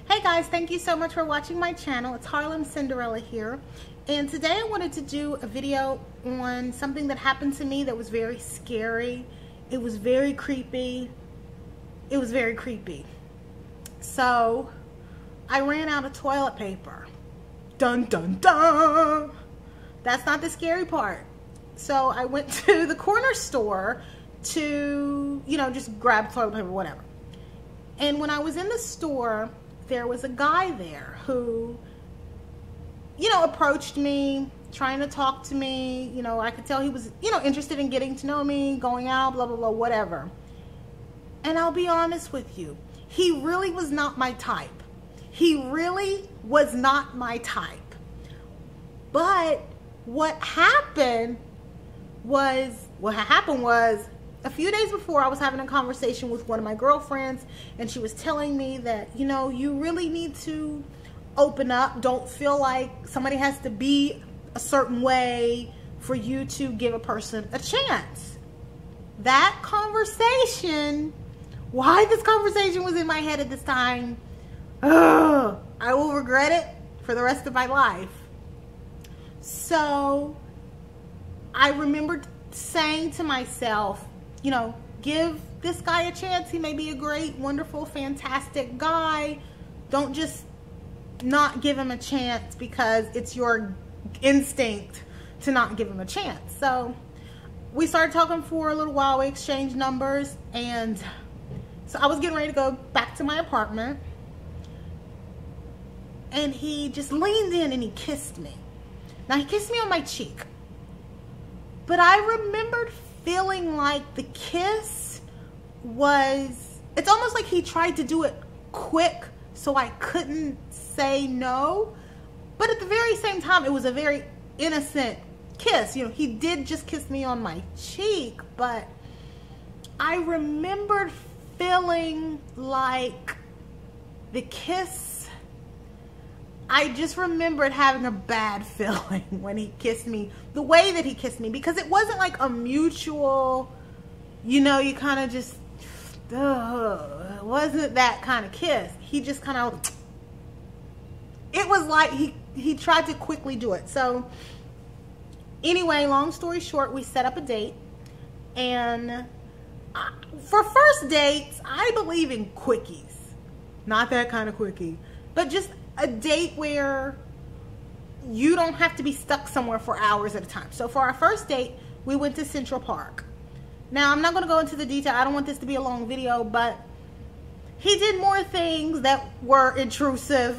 Hey guys, thank you so much for watching my channel. It's Harlem Cinderella here, and today I wanted to do a video on something that happened to me that was very scary. It was very creepy. It was very creepy. So I ran out of toilet paper. Dun dun dun! That's not the scary part. So I went to the corner store to, just grab toilet paper, whatever. And when I was in the store, there was a guy there who, approached me, trying to talk to me. I could tell he was, interested in getting to know me, going out, blah, blah, blah, whatever. And I'll be honest with you, he really was not my type. He really was not my type. But what happened was a few days before, I was having a conversation with one of my girlfriends, and she was telling me that, you really need to open up. Don't feel like somebody has to be a certain way for you to give a person a chance. That conversation, why this conversation was in my head at this time, I will regret it for the rest of my life. So I remembered saying to myself, give this guy a chance. He may be a great, wonderful, fantastic guy. Don't just not give him a chance because it's your instinct to not give him a chance. So we started talking for a little while. We exchanged numbers, and so I was getting ready to go back to my apartment, and he just leaned in and he kissed me. Now, he kissed me on my cheek, but I remembered feeling like the kiss was, it's almost like he tried to do it quick so I couldn't say no. But at the very same time, it was a very innocent kiss. He did just kiss me on my cheek, but I remembered feeling like the kiss, I just remembered having a bad feeling when he kissed me, the way that he kissed me, because it wasn't like a mutual, you kind of just, it wasn't that kind of kiss. He just kind of, it was like he tried to quickly do it. So anyway, long story short, we set up a date, and for first dates, I believe in quickies. Not that kind of quickie, but just a date where you don't have to be stuck somewhere for hours at a time. So for our first date, we went to Central Park. Now, I'm not going to go into the detail. I don't want this to be a long video, but he did more things that were intrusive.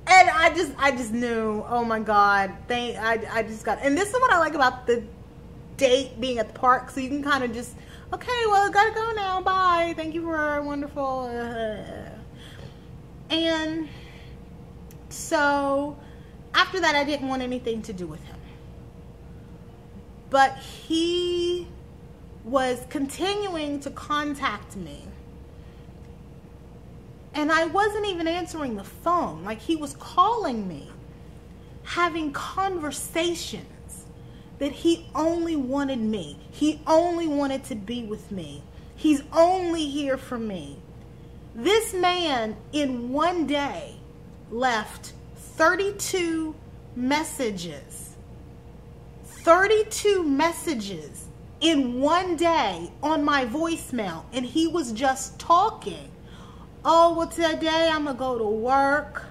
And I just knew, oh my God, I just got, and this is what I like about the date being at the park. So you can kind of just, okay, well, I gotta go now. Bye. Thank you for a wonderful. And so after that, I didn't want anything to do with him. But he was continuing to contact me. And I wasn't even answering the phone. Like, he was calling me, having conversations that he only wanted me. He only wanted to be with me. He's only here for me. This man in one day left 32 messages. 32 messages in one day on my voicemail, and he was just talking. Oh, well, today I'm going to go to work,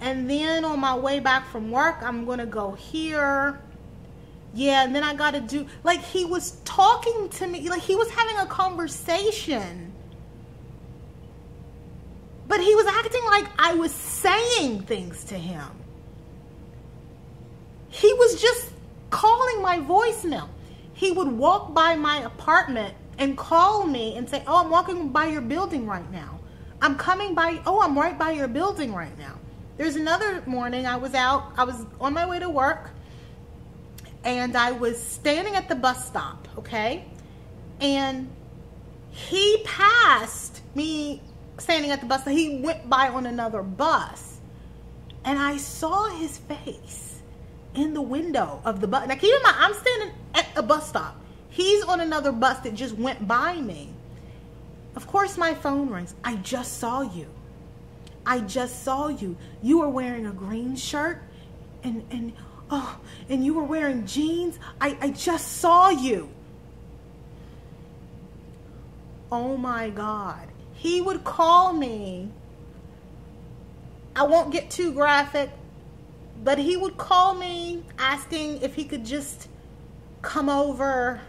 and then on my way back from work, I'm going to go here. Yeah, and then I got to do, like, he was talking to me, like he was having a conversation. But he was acting like I was saying things to him. He was just calling my voicemail. He would walk by my apartment and call me and say, oh, I'm walking by your building right now. I'm coming by, oh, I'm right by your building right now. There's another morning I was on my way to work, and I was standing at the bus stop, okay? And he passed me standing at the bus stop. He went by on another bus, and I saw his face in the window of the bus. Now, keep in mind, I'm standing at a bus stop. He's on another bus that just went by me. Of course my phone rings. I just saw you. I just saw you. You were wearing a green shirt and you were wearing jeans. I just saw you. Oh my God. He would call me. I won't get too graphic, but he would call me asking if he could just come over.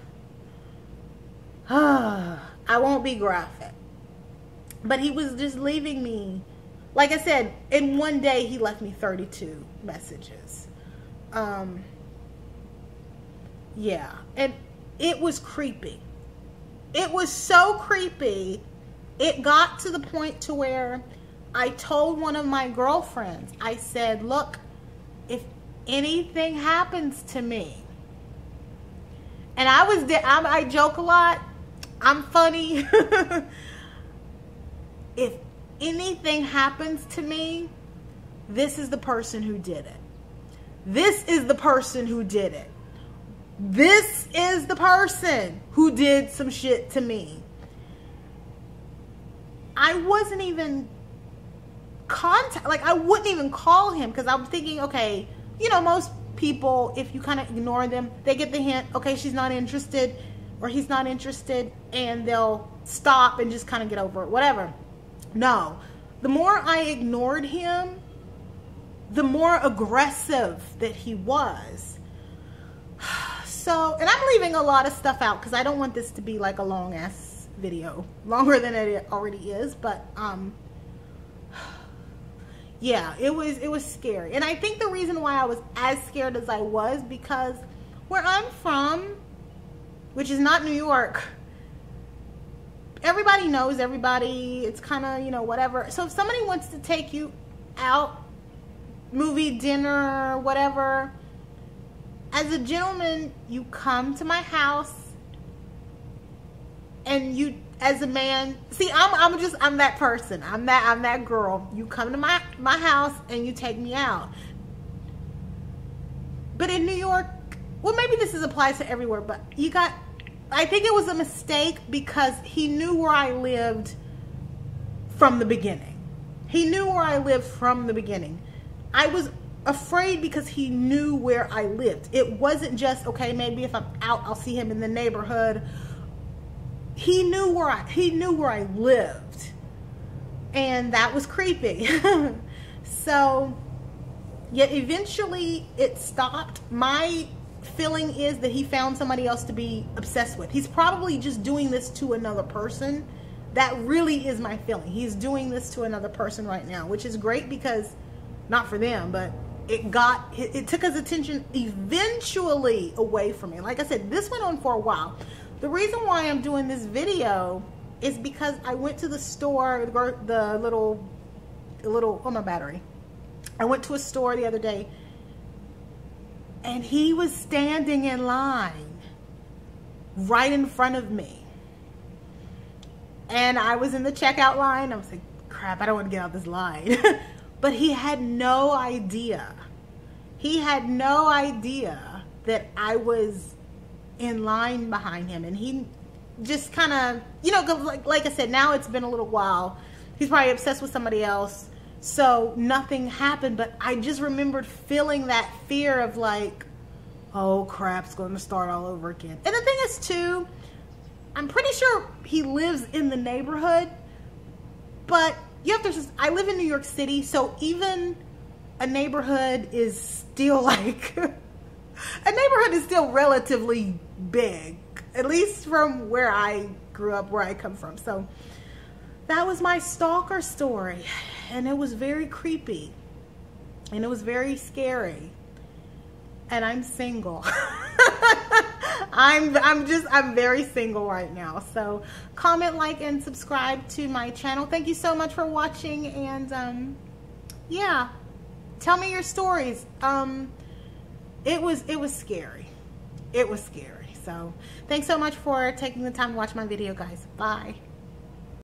I won't be graphic, but he was just leaving me. Like I said, in one day he left me 32 messages. Yeah, and it was creepy. It was so creepy. It got to the point to where I told one of my girlfriends, I said, look, if anything happens to me, and I joke a lot, I'm funny. If anything happens to me, this is the person who did it. This is the person who did it. This is the person who did some shit to me. I wasn't even I wouldn't even call him, because I'm thinking, okay, you know, most people, if you kind of ignore them, they get the hint, okay, she's not interested or he's not interested, and they'll stop and just kind of get over it, whatever. No, the more I ignored him, the more aggressive that he was. So, and I'm leaving a lot of stuff out because I don't want this to be like a long ass video, longer than it already is, but yeah, it was scary. And I think the reason why I was as scared as I was, because where I'm from, which is not New York, everybody knows everybody. It's kind of, you know, whatever. So if somebody wants to take you out, movie, dinner, whatever, as a gentleman, you come to my house, and you, as a man, see, I'm that person. I'm that girl. You come to my house and you take me out. But in New York, well, maybe this applies to everywhere, but I think it was a mistake because he knew where I lived from the beginning. He knew where I lived from the beginning. I was afraid because he knew where I lived. It wasn't just, okay, maybe if I'm out, I'll see him in the neighborhood. He knew where I lived, and that was creepy. So, yeah, eventually it stopped. My feeling is that he found somebody else to be obsessed with. He's probably just doing this to another person. That really is my feeling. He's doing this to another person right now, which is great because, not for them, but it took his attention eventually away from me. Like I said, this went on for a while. The reason why I'm doing this video is because I went to the store, the little, oh, my battery. I went to a store the other day, and he was standing in line right in front of me. And I was in the checkout line. I was like, crap, I don't want to get out this line. But he had no idea. He had no idea that I was in line behind him. And he just kind of, you know, like I said, now it's been a little while. He's probably obsessed with somebody else. So nothing happened. But I just remembered feeling that fear of like, oh crap, it's going to start all over again. And the thing is too, I'm pretty sure he lives in the neighborhood. But you have to, I live in New York City, so even a neighborhood is still like, a neighborhood is still relatively big, at least from where I grew up, where I come from. So that was my stalker story, and it was very creepy, and it was very scary, and I'm single. I'm very single right now. So comment, like, and subscribe to my channel. Thank you so much for watching, and yeah, tell me your stories. It was scary. It was scary. So thanks so much for taking the time to watch my video, guys. Bye.